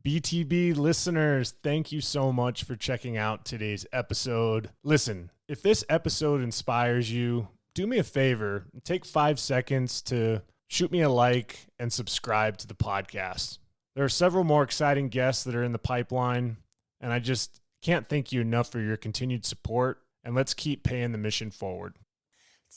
BTB listeners, thank you so much for checking out today's episode. Listen, if this episode inspires you, do me a favor, take 5 seconds to shoot me a like and subscribe to the podcast. There are several more exciting guests that are in the pipeline, and I just can't thank you enough for your continued support, and let's keep paying the mission forward.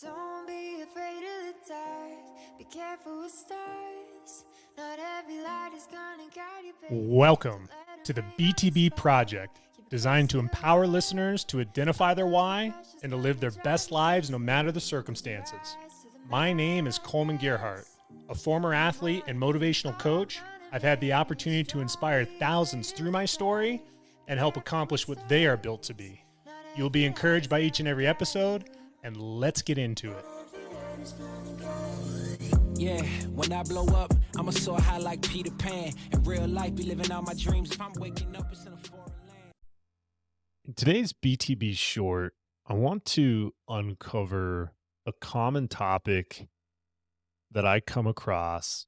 Don't be afraid of the dark. Be careful with stars. Not every light is gonna guide you, baby. Welcome to the BTB Project, designed to empower listeners to identify their why and to live their best lives no matter the circumstances. My name is Kollman Gearhart, a former athlete and motivational coach. I've had the opportunity to inspire thousands through my story and help accomplish what they are built to be. You'll be encouraged by each and every episode, and let's get into it. Yeah, when I blow up, I'ma soar high like Peter Pan. In real life, be living out my dreams. If I'm waking up, it's in a foreign land. In today's BTB short, I want to uncover a common topic that I come across,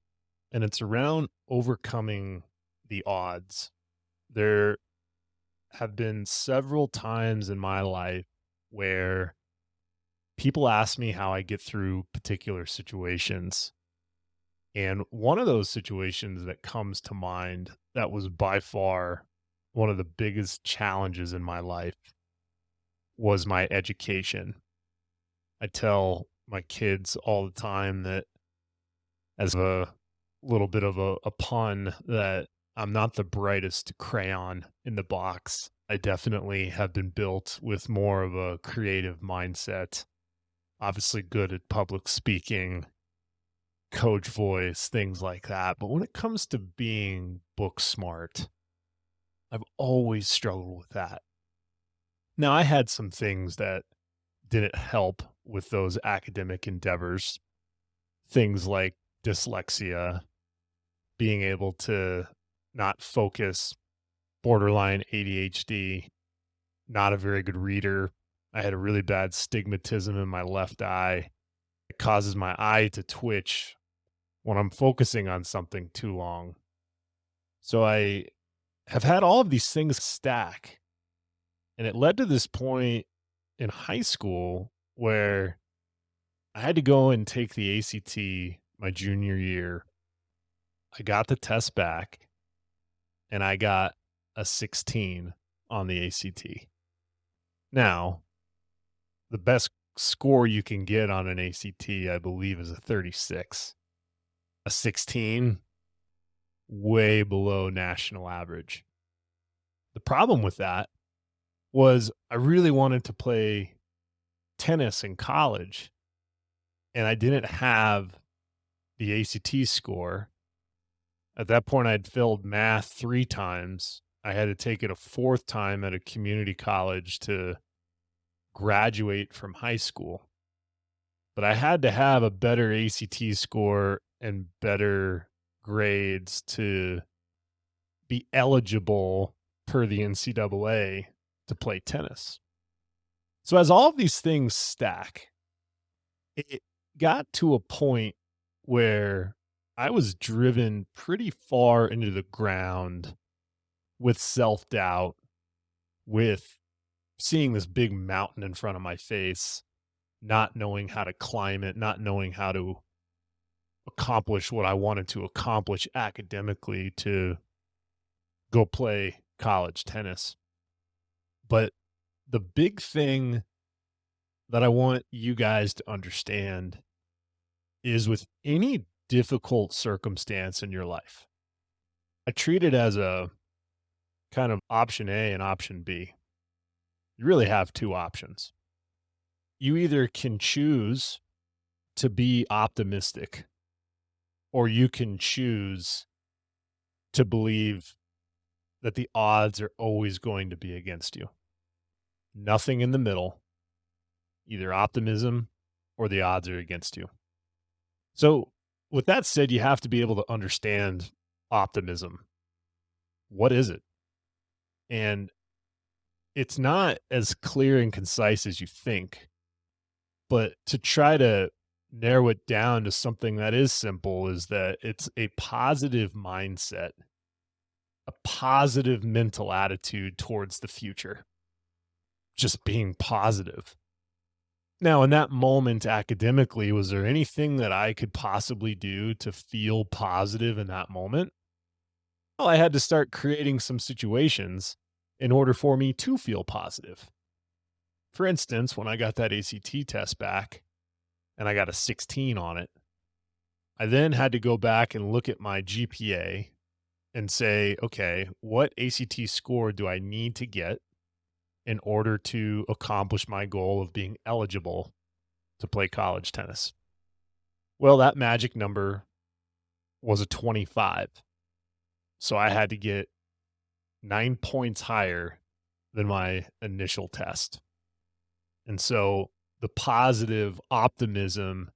and it's around overcoming the odds. There have been several times in my life where people ask me how I get through particular situations. And one of those situations that comes to mind that was by far one of the biggest challenges in my life was my education. I tell my kids all the time that, as a little bit of a pun, that I'm not the brightest crayon in the box. I definitely have been built with more of a creative mindset. Obviously good at public speaking, coach voice, things like that. But when it comes to being book smart, I've always struggled with that. Now, I had some things that didn't help with those academic endeavors. Things like dyslexia, being able to not focus, borderline ADHD, not a very good reader. I had a really bad stigmatism in my left eye. It causes my eye to twitch when I'm focusing on something too long. So I have had all of these things stack. And it led to this point in high school where I had to go and take the ACT my junior year. I got the test back and I got a 16 on the ACT. Now, the best score you can get on an ACT, I believe, is a 36. A 16, way below national average. The problem with that was I really wanted to play tennis in college, and I didn't have the ACT score. At that point, I'd failed math 3 times. I had to take it a 4th time at a community college to graduate from high school. But I had to have a better ACT score and better grades to be eligible per the NCAA to play tennis. So as all of these things stack, it got to a point where I was driven pretty far into the ground with self-doubt, with seeing this big mountain in front of my face, not knowing how to climb it, not knowing how to accomplish what I wanted to accomplish academically to go play college tennis. But the big thing that I want you guys to understand is with any difficult circumstance in your life, I treat it as a kind of option A and option B. You really have 2 options. You either can choose to be optimistic, or you can choose to believe that the odds are always going to be against you. Nothing in the middle, either optimism or the odds are against you. So with that said, you have to be able to understand optimism. What is it? And it's not as clear and concise as you think, but to try to narrow it down to something that is simple is that it's a positive mindset, a positive mental attitude towards the future, just being positive. Now, in that moment academically, was there anything that I could possibly do to feel positive in that moment? Well, I had to start creating some situations in order for me to feel positive. For instance, when I got that ACT test back and I got a 16 on it, I then had to go back and look at my GPA and say, okay, what ACT score do I need to get in order to accomplish my goal of being eligible to play college tennis? Well, that magic number was a 25. So I had to get 9 points higher than my initial test. And so the positive optimism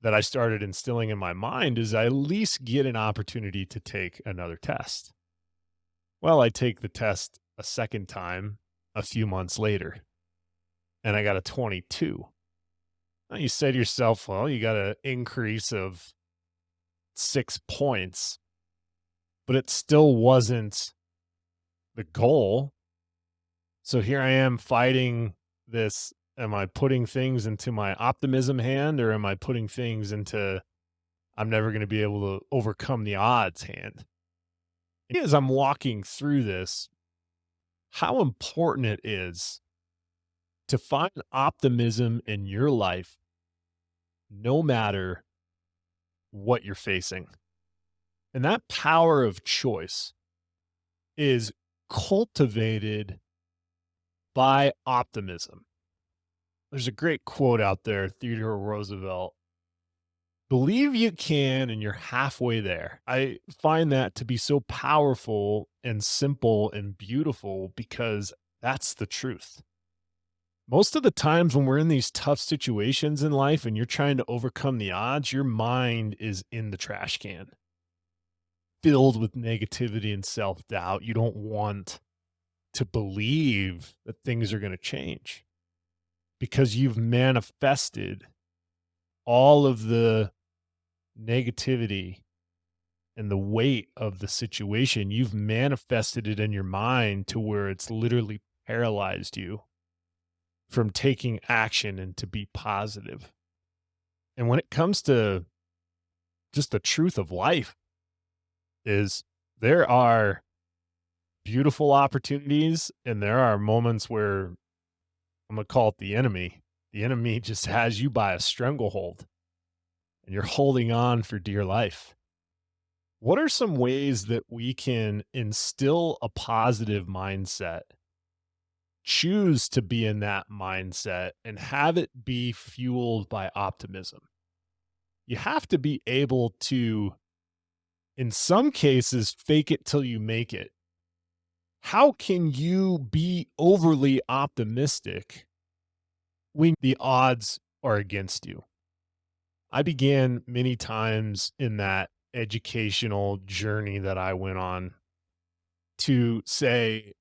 that I started instilling in my mind is I at least get an opportunity to take another test. Well, I take the test a second time a few months later, and I got a 22. Now you say to yourself, well, you got an increase of 6 points, but it still wasn't the goal. So here I am fighting this. Am I putting things into my optimism hand, or am I putting things into I'm never going to be able to overcome the odds hand? As I'm walking through this, how important it is to find optimism in your life, no matter what you're facing. And that power of choice is cultivated by optimism. There's a great quote out there, Theodore Roosevelt: believe you can and you're halfway there. I find that to be so powerful and simple and beautiful because that's the truth. Most of the times when we're in these tough situations in life and you're trying to overcome the odds, your mind is in the trash can, filled with negativity and self doubt. You don't want to believe that things are going to change because you've manifested all of the negativity and the weight of the situation. You've manifested it in your mind to where it's literally paralyzed you from taking action and to be positive. And when it comes to just the truth of life, is there are beautiful opportunities and there are moments where I'm going to call it the enemy. The enemy just has you by a stranglehold and you're holding on for dear life. What are some ways that we can instill a positive mindset, choose to be in that mindset, and have it be fueled by optimism? You have to be able to, in some cases, fake it till you make it. How can you be overly optimistic when the odds are against you? I began many times in that educational journey that I went on to say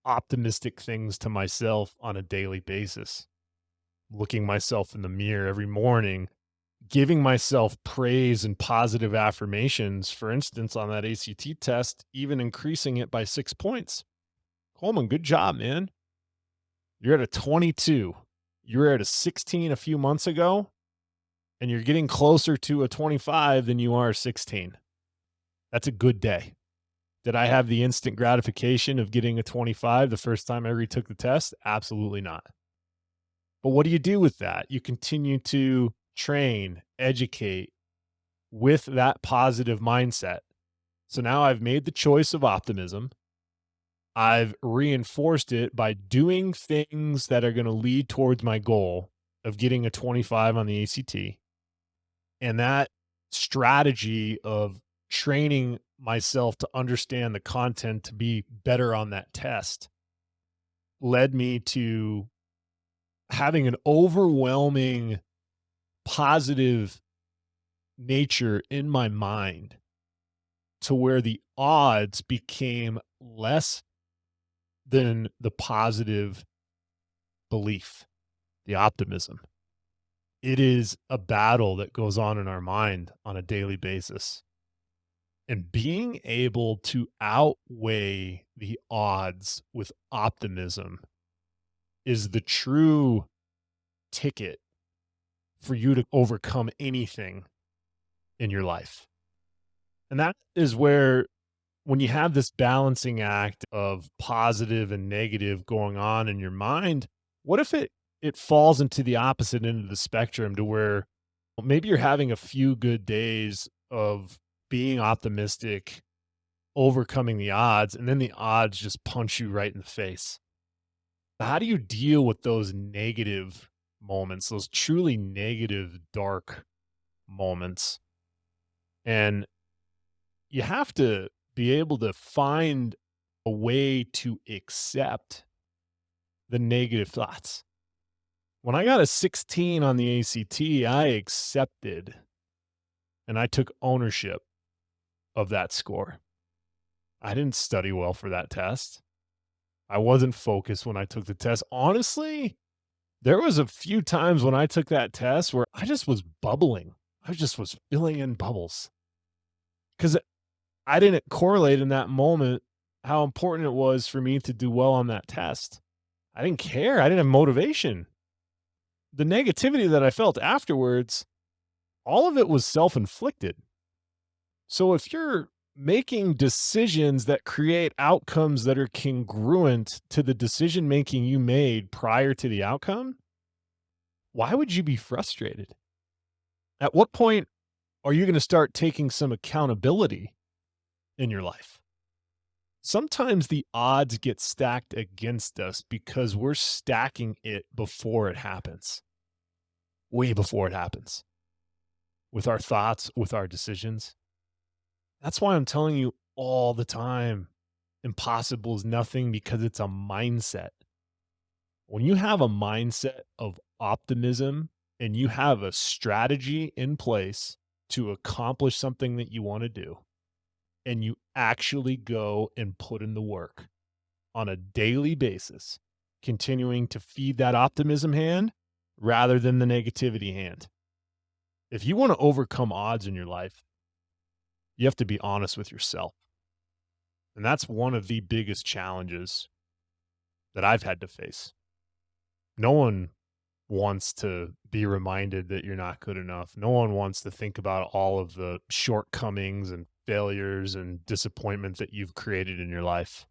optimistic things to myself on a daily basis, looking myself in the mirror every morning, giving myself praise and positive affirmations. For instance, on that ACT test, even increasing it by 6 points. Kollman, good job, man. You're at a 22. You were at a 16 a few months ago, and you're getting closer to a 25 than you are a 16. That's a good day. Did I have the instant gratification of getting a 25 the first time I retook the test? Absolutely not. But what do you do with that? You continue to train, educate with that positive mindset. So now I've made the choice of optimism. I've reinforced it by doing things that are going to lead towards my goal of getting a 25 on the ACT. And that strategy of training myself to understand the content to be better on that test led me to having an overwhelming positive nature in my mind to where the odds became less than the positive belief, the optimism. It is a battle that goes on in our mind on a daily basis. And being able to outweigh the odds with optimism is the true ticket for you to overcome anything in your life. And that is where, when you have this balancing act of positive and negative going on in your mind, what if it falls into the opposite end of the spectrum, to where maybe you're having a few good days of being optimistic, overcoming the odds, and then the odds just punch you right in the face? How do you deal with those negative moments, those truly negative, dark moments? And you have to be able to find a way to accept the negative thoughts. When I got a 16 on the ACT, I accepted and I took ownership of that score. I didn't study well for that test. I wasn't focused when I took the test. Honestly, there was a few times when I took that test where I just was bubbling. I just was filling in bubbles because I didn't correlate in that moment how important it was for me to do well on that test. I didn't care. I didn't have motivation. The negativity that I felt afterwards, all of it was self-inflicted. So if you're making decisions that create outcomes that are congruent to the decision making you made prior to the outcome, why would you be frustrated? At what point are you going to start taking some accountability in your life? Sometimes the odds get stacked against us because we're stacking it before it happens, way before it happens, with our thoughts, with our decisions. That's why I'm telling you all the time, impossible is nothing, because it's a mindset. When you have a mindset of optimism and you have a strategy in place to accomplish something that you want to do, and you actually go and put in the work on a daily basis, continuing to feed that optimism hand rather than the negativity hand. If you want to overcome odds in your life, you have to be honest with yourself. And that's one of the biggest challenges that I've had to face. No one wants to be reminded that you're not good enough. No one wants to think about all of the shortcomings and failures and disappointment that you've created in your life.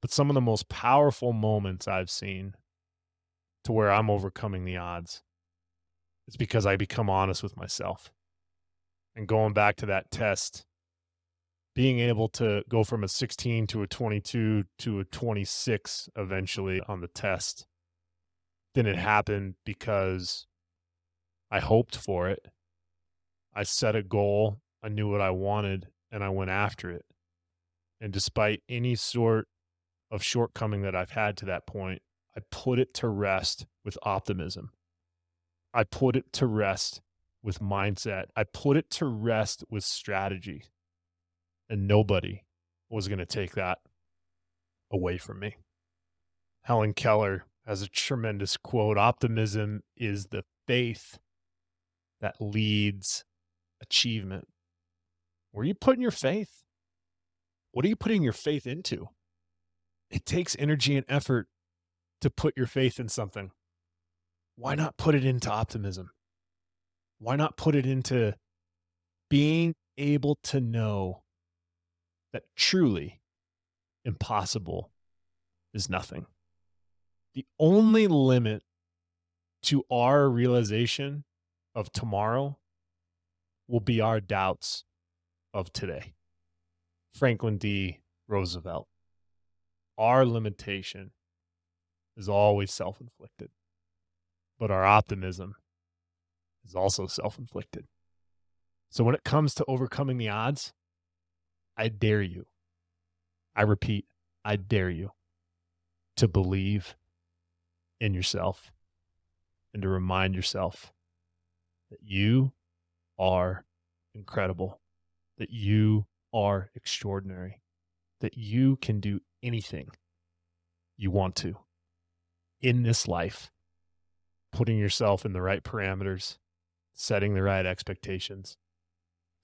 But some of the most powerful moments I've seen to where I'm overcoming the odds, it's because I become honest with myself. And going back to that test, being able to go from a 16 to a 22 to a 26 eventually on the test didn't happen because I hoped for it. I set a goal, I knew what I wanted, and I went after it. And despite any sort of shortcoming that I've had to that point, I put it to rest with optimism. I put it to rest with mindset. I put it to rest with strategy. And nobody was going to take that away from me. Helen Keller has a tremendous quote: optimism is the faith that leads achievement. Where are you putting your faith? What are you putting your faith into? It takes energy and effort to put your faith in something. Why not put it into optimism? Why not put it into being able to know that truly impossible is nothing? The only limit to our realization of tomorrow will be our doubts of today. Franklin D. Roosevelt. Our limitation is always self-inflicted, but our optimism is also self-inflicted. So when it comes to overcoming the odds, I dare you. I repeat, I dare you to believe in yourself and to remind yourself that you are incredible, that you are extraordinary, that you can do anything you want to in this life, putting yourself in the right parameters, setting the right expectations,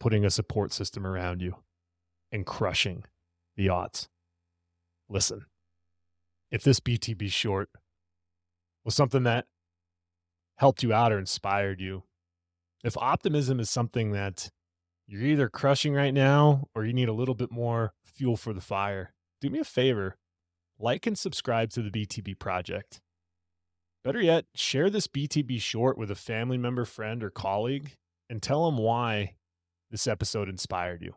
putting a support system around you and crushing the odds. Listen, if this BTB short was something that helped you out or inspired you, if optimism is something that you're either crushing right now or you need a little bit more fuel for the fire, do me a favor, like and subscribe to the BTB project. Better yet, share this BTB short with a family member, friend, or colleague and tell them why this episode inspired you.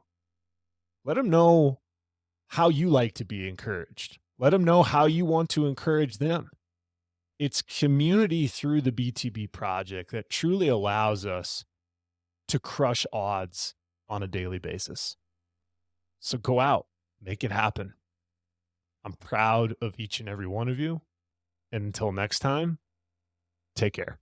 Let them know how you like to be encouraged. Let them know how you want to encourage them. It's community through the BTB project that truly allows us to crush odds on a daily basis. So go out, make it happen. I'm proud of each and every one of you. And until next time, take care.